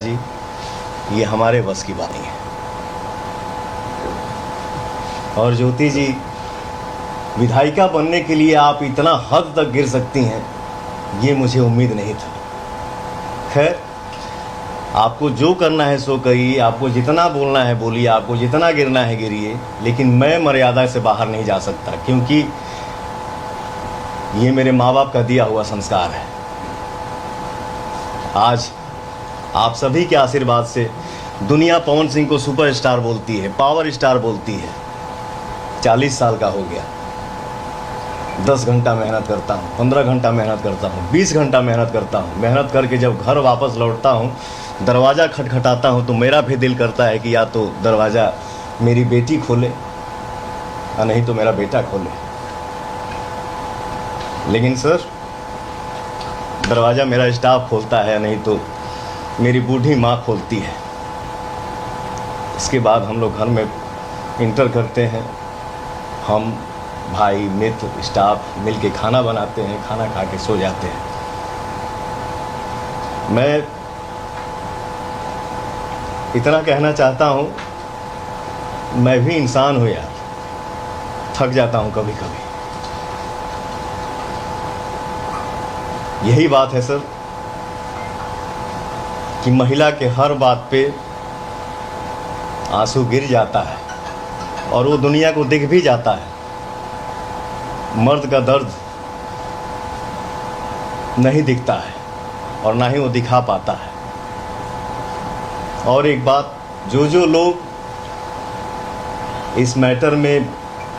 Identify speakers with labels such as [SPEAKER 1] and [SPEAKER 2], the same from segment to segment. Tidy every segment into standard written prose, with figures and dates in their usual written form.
[SPEAKER 1] जी, ये हमारे बस की बात नहीं है। और ज्योति जी, विधायिका बनने के लिए आप इतना हद तक गिर सकती हैं, ये मुझे उम्मीद नहीं था। खैर, आपको जो करना है सो करिए, आपको जितना बोलना है बोलिए, आपको जितना गिरना है गिरिए, लेकिन मैं मर्यादा से बाहर नहीं जा सकता, क्योंकि ये मेरे माँ बाप का दिया हुआ संस्कार है। आज आप सभी के आशीर्वाद से दुनिया पवन सिंह को सुपरस्टार बोलती है, पावर स्टार बोलती है। 40 साल का हो गया, 10 घंटा मेहनत करता हूँ, 15 घंटा मेहनत करता हूँ, 20 घंटा मेहनत करता हूँ। मेहनत करके जब घर वापस लौटता हूँ, दरवाज़ा खटखटाता हूँ तो मेरा भी दिल करता है कि या तो दरवाज़ा मेरी बेटी खोले और नहीं तो मेरा बेटा खोले। लेकिन सर, दरवाज़ा मेरा स्टाफ खोलता है, नहीं तो मेरी बूढ़ी माँ खोलती है। इसके बाद हम लोग घर में इंटर करते हैं, हम भाई मित्र स्टाफ मिल के खाना बनाते हैं, खाना खा के सो जाते हैं। मैं इतना कहना चाहता हूँ, मैं भी इंसान हूँ यार, थक जाता हूँ कभी कभी। यही बात है सर कि महिला के हर बात पे आंसू गिर जाता है और वो दुनिया को दिख भी जाता है। मर्द का दर्द नहीं दिखता है और ना ही वो दिखा पाता है। और एक बात, जो लोग इस मैटर में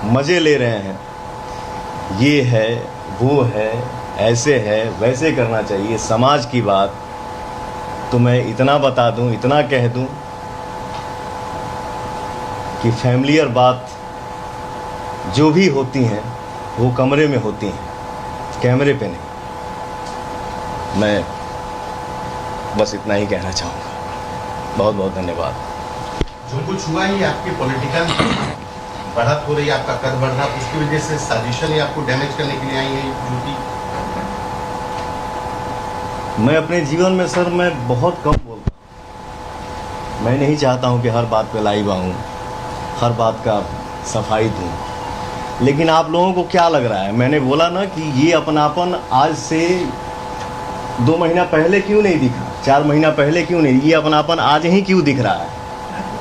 [SPEAKER 1] मज़े ले रहे हैं, ये है वो है, ऐसे है वैसे करना चाहिए, समाज की बात, तो मैं इतना बता दूं, इतना कह दूं कि फैमिलियर बात जो भी होती हैं वो कमरे में होती हैं, कैमरे पे नहीं। मैं बस इतना ही कहना चाहूँगा। बहुत बहुत धन्यवाद।
[SPEAKER 2] जो कुछ हुआ ही आपकी पॉलिटिकल बढ़त हो रही है, आपका कद बढ़ रहा, उसकी वजह से साजिशन ही आपको डैमेज करने के लिए आई है ड्यूटी।
[SPEAKER 1] मैं अपने जीवन में सर मैं बहुत कम बोलता हूँ। मैं नहीं चाहता हूँ कि हर बात पे लाइव आऊँ, हर बात का सफाई दूँ। लेकिन आप लोगों को क्या लग रहा है? मैंने बोला ना कि ये अपनापन आज से 2 महीना पहले क्यों नहीं दिखा, 4 महीना पहले क्यों नहीं? ये अपनापन आज ही क्यों दिख रहा है?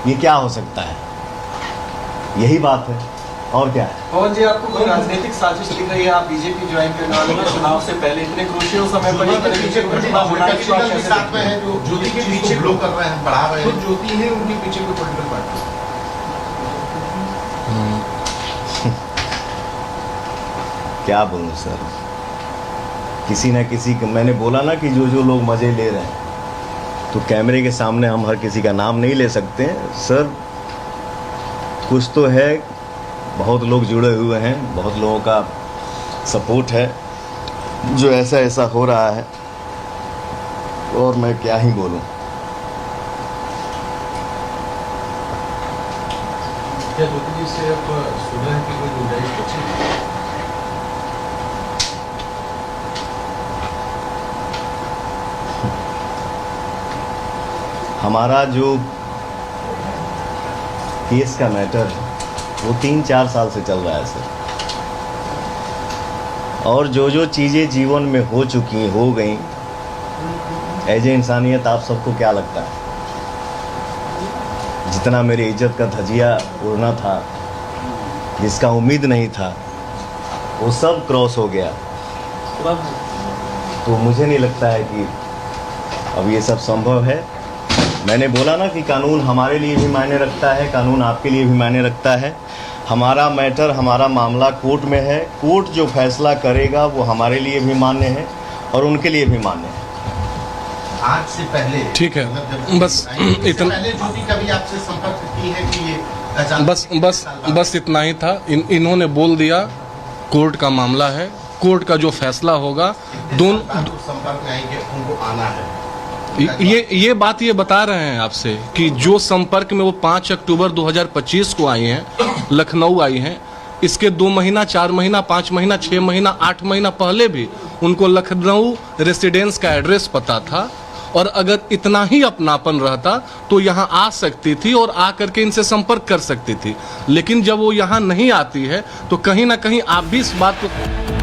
[SPEAKER 1] ये क्या हो सकता है? यही बात है, और क्या है?
[SPEAKER 3] पवन जी, आपको कोई राजनीतिक साजिश दिख रही है? आप बीजेपी ज्वाइन करने वाले हैं, चुनाव से पहले इतने क्रूशियल समय पर
[SPEAKER 2] साथ में है जो ज्योति के पीछे ग्लो कर रहे हैं, बढ़ा रहे हैं, ज्योति है उनके पीछे कोई पॉलिटिकल पार्टी।
[SPEAKER 1] क्या बोलूं सर, किसी ना किसी का, मैंने बोला ना कि जो लोग मज़े ले रहे हैं, तो कैमरे के सामने हम हर किसी का नाम नहीं ले सकते सर। कुछ तो है, बहुत लोग जुड़े हुए हैं, बहुत लोगों का सपोर्ट है, जो ऐसा हो रहा है, और मैं क्या ही बोलूं।
[SPEAKER 2] क्या ज्योति जी से अब सुलह की कोई गुंजाइश बची है?
[SPEAKER 1] हमारा जो केस का मैटर है वो 3-4 साल से चल रहा है सर। और जो चीज़ें जीवन में हो चुकी हो गई, एज ए इंसानियत आप सबको क्या लगता है? जितना मेरी इज्जत का धजिया उड़ना था, जिसका उम्मीद नहीं था, वो सब क्रॉस हो गया। तो मुझे नहीं लगता है कि अब ये सब संभव है। मैंने बोला ना कि कानून हमारे लिए भी मायने रखता है, कानून आपके लिए भी मायने रखता है। हमारा मैटर, हमारा मामला कोर्ट में है। कोर्ट जो फैसला करेगा वो हमारे लिए भी मान्य है और उनके लिए भी मान्य है।
[SPEAKER 2] आज से पहले
[SPEAKER 4] ठीक है, बस इतना,
[SPEAKER 2] पहले ज्योति कभी आपसे संपर्क की है कि ये
[SPEAKER 4] बस इतना ही था। इन्होंने बोल दिया कोर्ट का मामला है, कोर्ट का जो फैसला होगा, दोनों
[SPEAKER 2] संपर्क में आएंगे, उनको आना है।
[SPEAKER 4] ये बात ये बता रहे हैं आपसे कि जो संपर्क में वो 5 अक्टूबर 2025 को आई हैं, लखनऊ आई हैं, इसके 2 महीना, 4 महीना, 5 महीना, 6 महीना, 8 महीना पहले भी उनको लखनऊ रेसिडेंस का एड्रेस पता था और अगर इतना ही अपनापन रहता तो यहाँ आ सकती थी और आ करके इनसे संपर्क कर सकती थी। लेकिन जब वो यहाँ नहीं आती है तो कहीं ना कहीं आप भी इस बात को